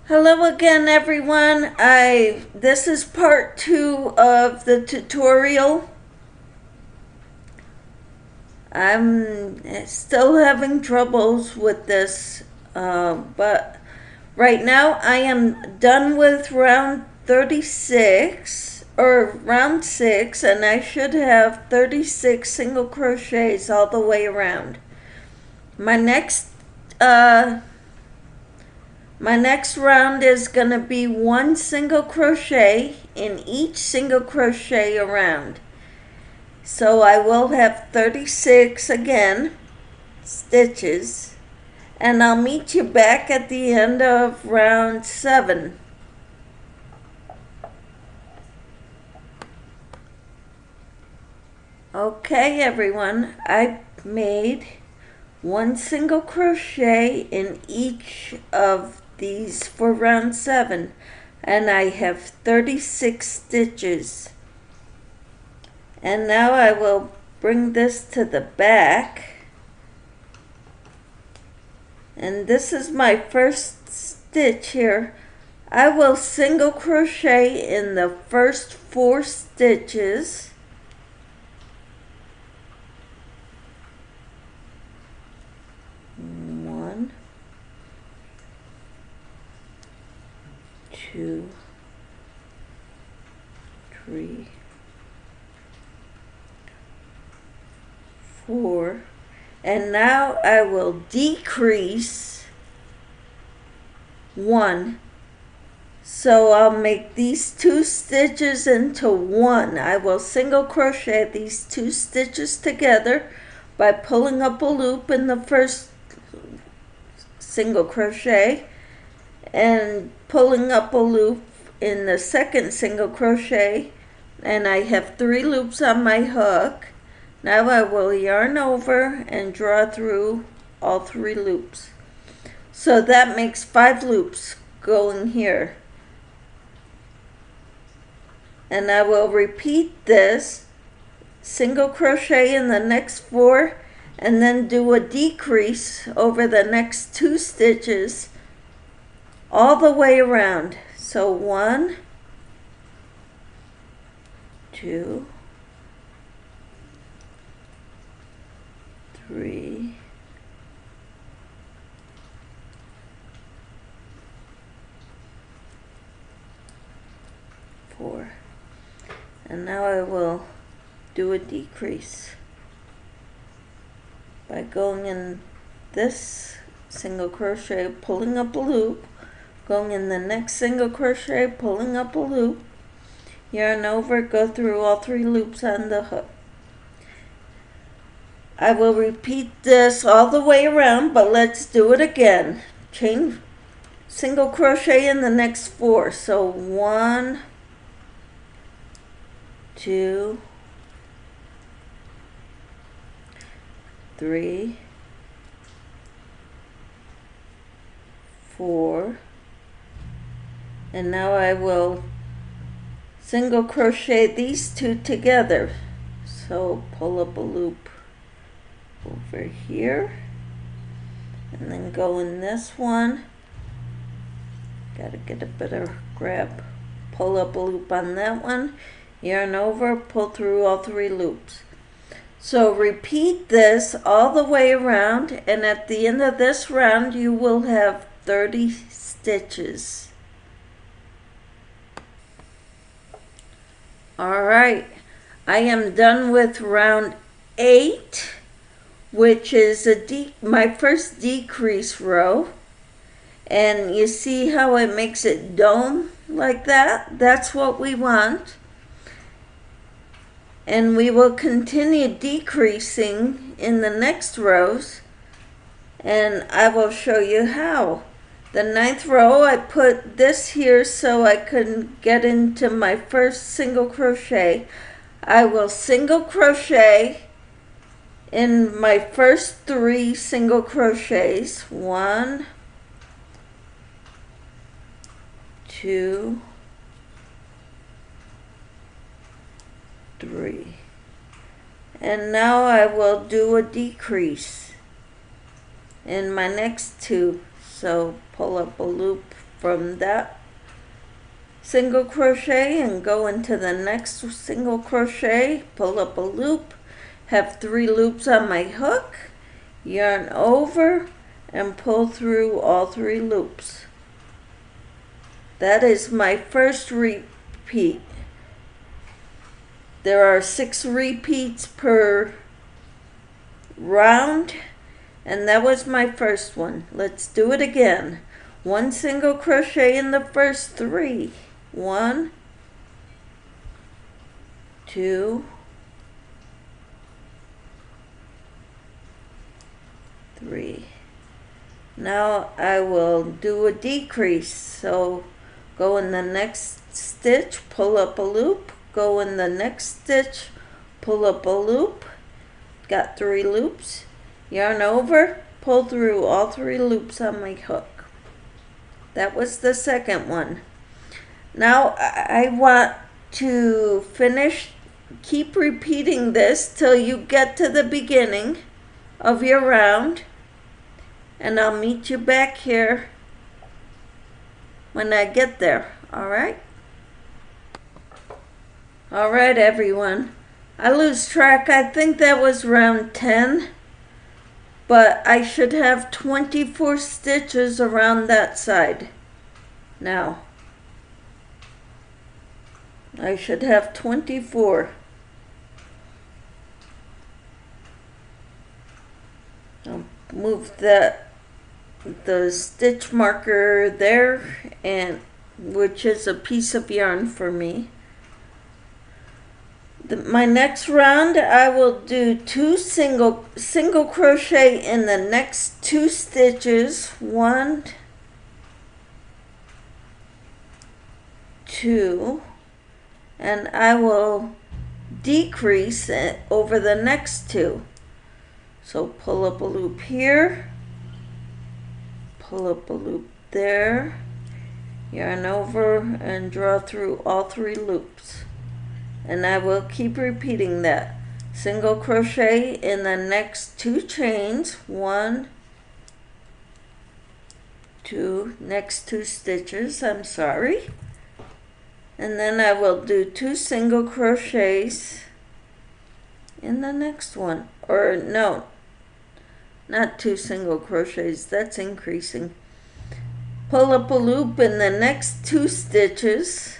Hello again, everyone. This is part 2 of the tutorial. I'm still having troubles with this, but right now I am done with round 36 or round 6, and I should have 36 single crochets all the way around. My next round is going to be one single crochet in each single crochet around. So I will have 36 again stitches, and I'll meet you back at the end of round 7. Okay, everyone, I made one single crochet in each of these for round 7, and I have 36 stitches. And now I will bring this to the back, and this is my first stitch here. I will single crochet in the first 4 stitches, one, 2, 3, 4, and now I will decrease 1. So I'll make these 2 stitches into 1. I will single crochet these 2 stitches together by pulling up a loop in the first single crochet and pulling up a loop in the second single crochet, and I have 3 loops on my hook. Now I will yarn over and draw through all 3 loops. So that makes 5 loops going here. And I will repeat this, single crochet in the next 4, and then do a decrease over the next 2 stitches all the way around. So 1, 2, 3, 4. And now I will do a decrease by going in this single crochet, pulling up a loop, going in the next single crochet, pulling up a loop, yarn over, go through all 3 loops on the hook. I will repeat this all the way around, but let's do it again. Chain single crochet in the next 4. So 1, 2, 3, 4, and now I will single crochet these 2 together. So pull up a loop over here, and then go in this one. Gotta get a better grab. Pull up a loop on that one, yarn over, pull through all 3 loops. So repeat this all the way around, and at the end of this round you will have 30 stitches. Alright, I am done with round 8, which is my first decrease row. And you see how it makes it dome like that? That's what we want. And we will continue decreasing in the next rows, and I will show you how. The 9th row, I put this here so I could get into my first single crochet. I will single crochet in my first 3 single crochets. 1, 2, 3. And now I will do a decrease in my next 2. So pull up a loop from that single crochet and go into the next single crochet, pull up a loop, have 3 loops on my hook, yarn over and pull through all 3 loops. That is my first repeat. There are 6 repeats per round, and that was my first one. Let's do it again. 1 single crochet in the first 3. 1, 2, 3. Now I will do a decrease. So go in the next stitch, pull up a loop, go in the next stitch, pull up a loop, got 3 loops, yarn over, pull through all 3 loops on my hook. That was the second one. Now I want to finish, keep repeating this till you get to the beginning of your round, and I'll meet you back here when I get there. Alright? Alright, everyone. I lose track. I think that was round 10, but I should have 24 stitches around that side. Now I should have 24. I'll move the stitch marker there, and which is a piece of yarn for me. My next round, I will do 2 single crochet in the next 2 stitches. 1, 2, and I will decrease it over the next 2. So pull up a loop here, pull up a loop there, yarn over and draw through all 3 loops. And I will keep repeating that. Single crochet in the next 2 chains. 1, 2, next 2 stitches, I'm sorry. And then I will do 2 single crochets in the next one. Or no, not 2 single crochets, that's increasing. Pull up a loop in the next 2 stitches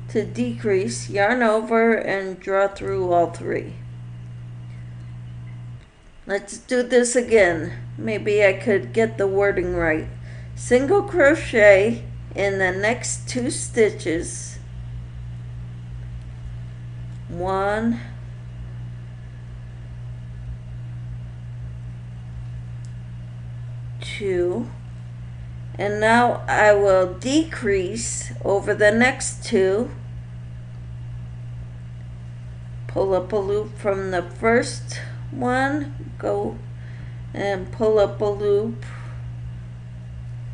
to decrease, yarn over and draw through all 3. Let's do this again. Maybe I could get the wording right. Single crochet in the next 2 stitches. 1, 2, and now I will decrease over the next 2, pull up a loop from the first one, go and pull up a loop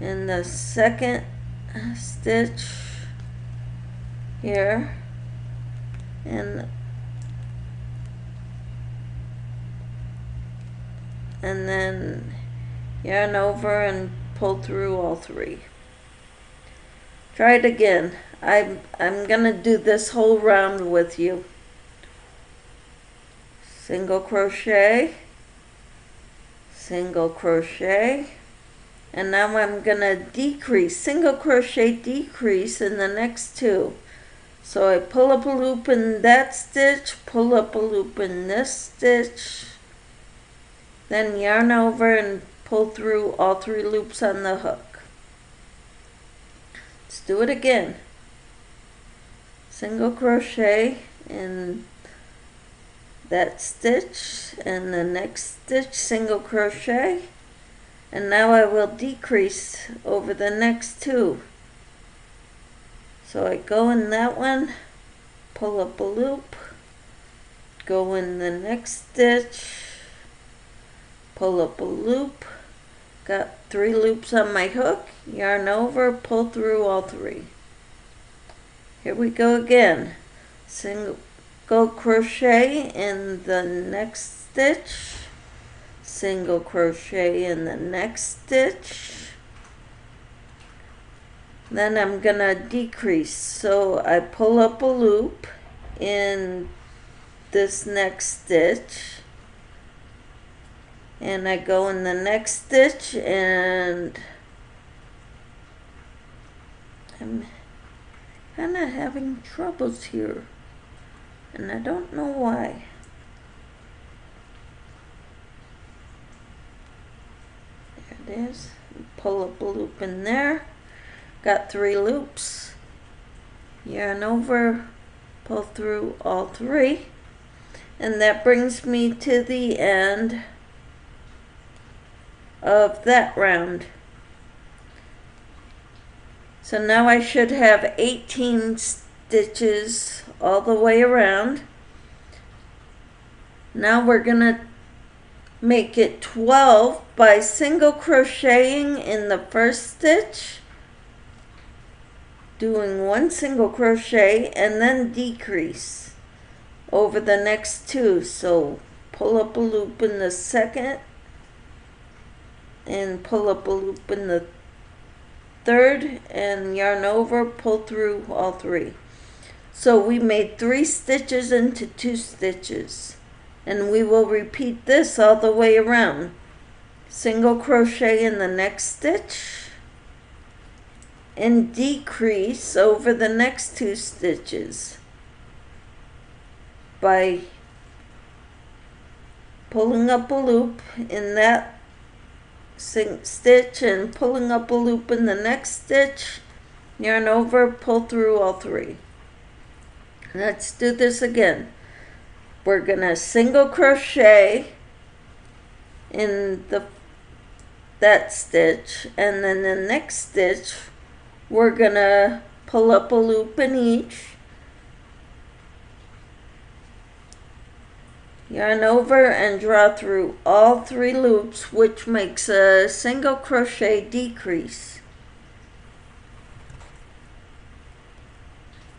in the second stitch here, and then yarn over and pull through all 3. Try it again. I'm gonna do this whole round with you. Single crochet, single crochet, and now I'm gonna decrease, single crochet, decrease in the next 2. So I pull up a loop in that stitch, pull up a loop in this stitch, then yarn over and pull through all 3 loops on the hook. Let's do it again. Single crochet in that stitch, and the next stitch single crochet, and now I will decrease over the next 2. So I go in that one, pull up a loop, go in the next stitch, pull up a loop, got 3 loops on my hook, yarn over, pull through all 3. Here we go again. Single crochet in the next stitch, single crochet in the next stitch, Then I'm gonna decrease. So I pull up a loop in this next stitch, and I go in the next stitch, and I'm kind of having troubles here, and I don't know why. There it is. Pull up a loop in there. Got 3 loops. Yarn over, pull through all 3, and that brings me to the end of that round. So now I should have 18 stitches all the way around. Now we're gonna make it 12 by single crocheting in the first stitch, doing 1 single crochet, and then decrease over the next 2. So pull up a loop in the second, and pull up a loop in the third, and yarn over, pull through all 3. So we made 3 stitches into 2 stitches, and we will repeat this all the way around. Single crochet in the next stitch, and decrease over the next 2 stitches by pulling up a loop in that stitch and pulling up a loop in the next stitch, yarn over, pull through all 3. Let's do this again. We're gonna single crochet in that stitch, and then the next stitch we're gonna pull up a loop in each, yarn over, and draw through all 3 loops, which makes a single crochet decrease.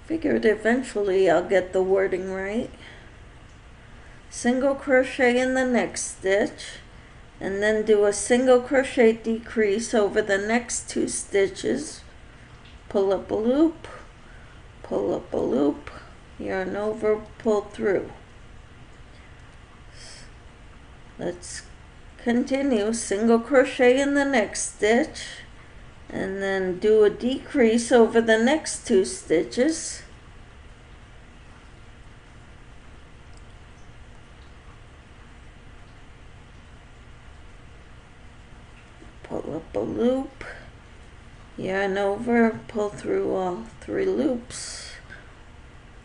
Figured eventually I'll get the wording right. Single crochet in the next stitch, and then do a single crochet decrease over the next 2 stitches, pull up a loop, pull up a loop, yarn over, pull through. Let's continue. Single crochet in the next stitch, and then do a decrease over the next 2 stitches, pull up a loop, yarn over, pull through all 3 loops.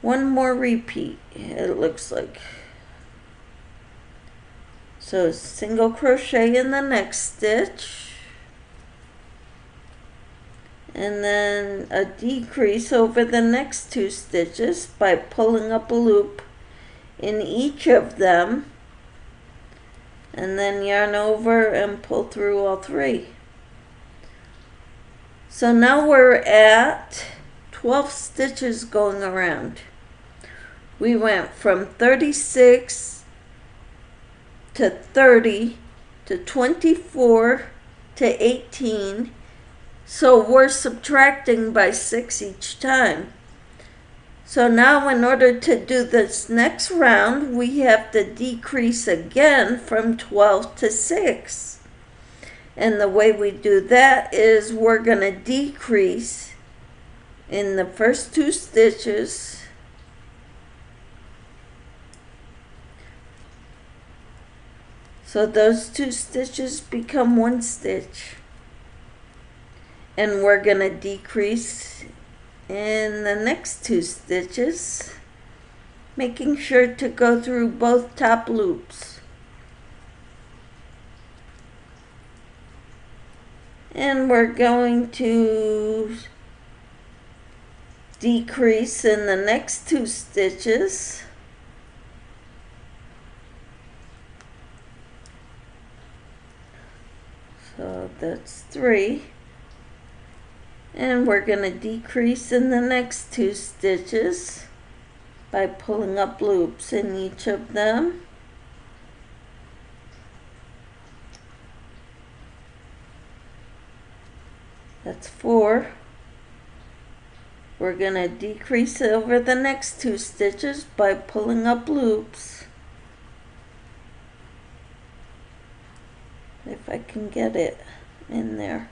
1 more repeat, it looks like. So single crochet in the next stitch, and then a decrease over the next 2 stitches by pulling up a loop in each of them, and then yarn over and pull through all 3. So now we're at 12 stitches going around. We went from 36 to 30 to 24 to 18, so we're subtracting by 6 each time. So now in order to do this next round, we have to decrease again from 12 to 6. And the way we do that is we're going to decrease in the first 2 stitches, so those 2 stitches become 1 stitch, and we're going to decrease in the next 2 stitches, making sure to go through both top loops. And we're going to decrease in the next 2 stitches, so that's 3, and we're going to decrease in the next 2 stitches by pulling up loops in each of them. That's 4. we're going to decrease over the next 2 stitches by pulling up loops. If I can get it in there.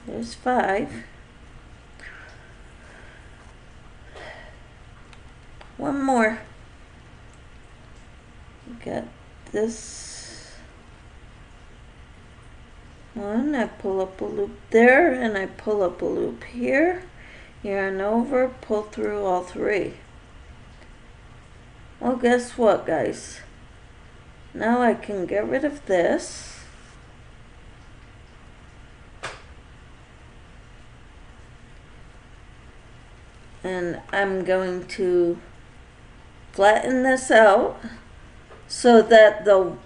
There's 5. One more. Got this one. I pull up a loop there, and I pull up a loop here, yarn over, pull through all 3. Well, guess what, guys? Now I can get rid of this. And I'm going to flatten this out so that the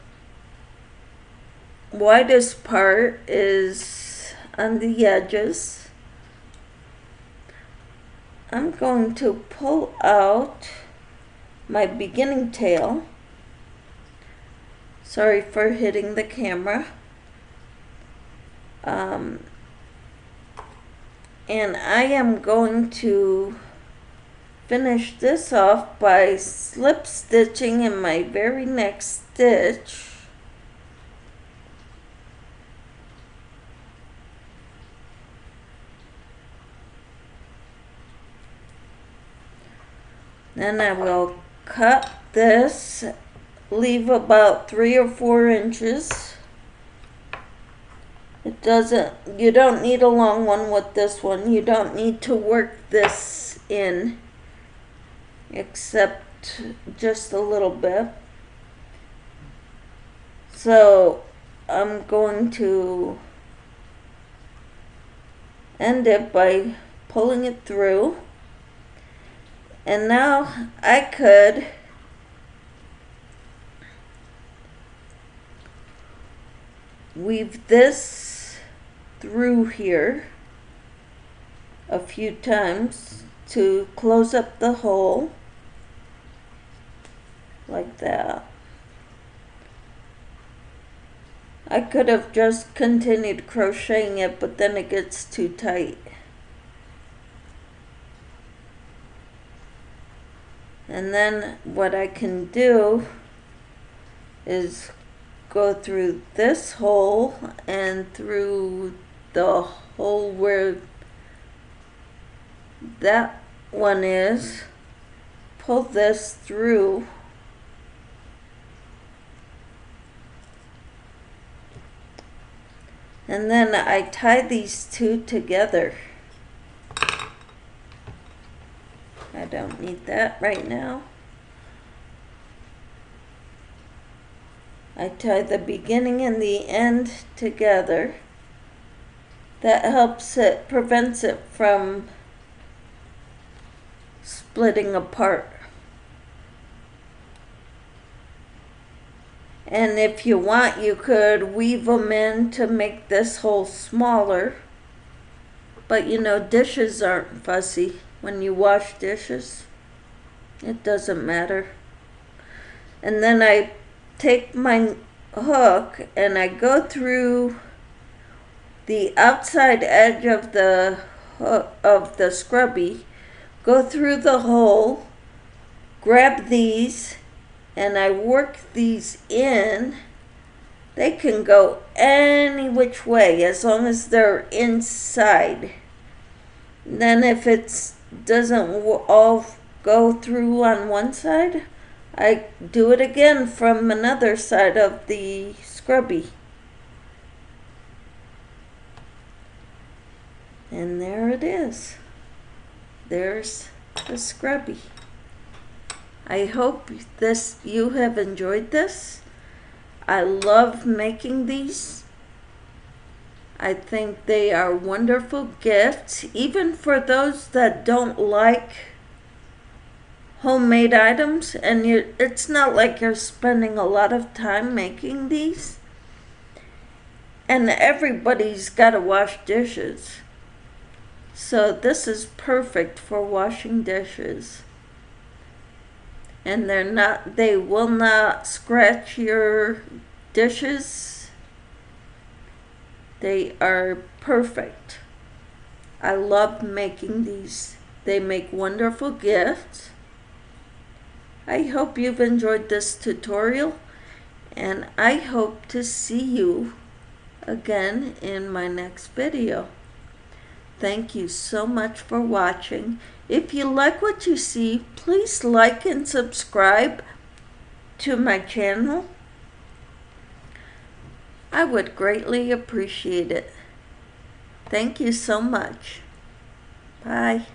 widest part is on the edges. I'm going to pull out my beginning tail. Sorry for hitting the camera. And I am going to finish this off by slip stitching in my very next stitch. Then I will cut this, leave about 3 or 4 inches. You don't need a long one with this one. You don't need to work this in except just a little bit. So I'm going to end it by pulling it through. And now I could weave this through here a few times to close up the hole, like that. I could have just continued crocheting it, but then it gets too tight. And then what I can do is go through this hole and through the hole where that one is, pull this through, and then I tie these 2 together. I don't need that right now. I tie the beginning and the end together. That prevents it from splitting apart. And if you want, you could weave them in to make this hole smaller. But you know, dishes aren't fussy. When you wash dishes, it doesn't matter. And then I take my hook and I go through the outside edge of the hook, of the scrubby, go through the hole, grab these, and I work these in. They can go any which way as long as they're inside. Then if it doesn't all go through on one side, I do it again from another side of the scrubby. And there it is. There's the scrubby. I hope you have enjoyed this. I love making these. I think they are wonderful gifts, even for those that don't like homemade items, and it's not like you're spending a lot of time making these. And everybody's got to wash dishes. So this is perfect for washing dishes. And they will not scratch your dishes. They are perfect. I love making these. They make wonderful gifts. I hope you've enjoyed this tutorial, and I hope to see you again in my next video. Thank you so much for watching. If you like what you see, please like and subscribe to my channel. I would greatly appreciate it. Thank you so much. Bye.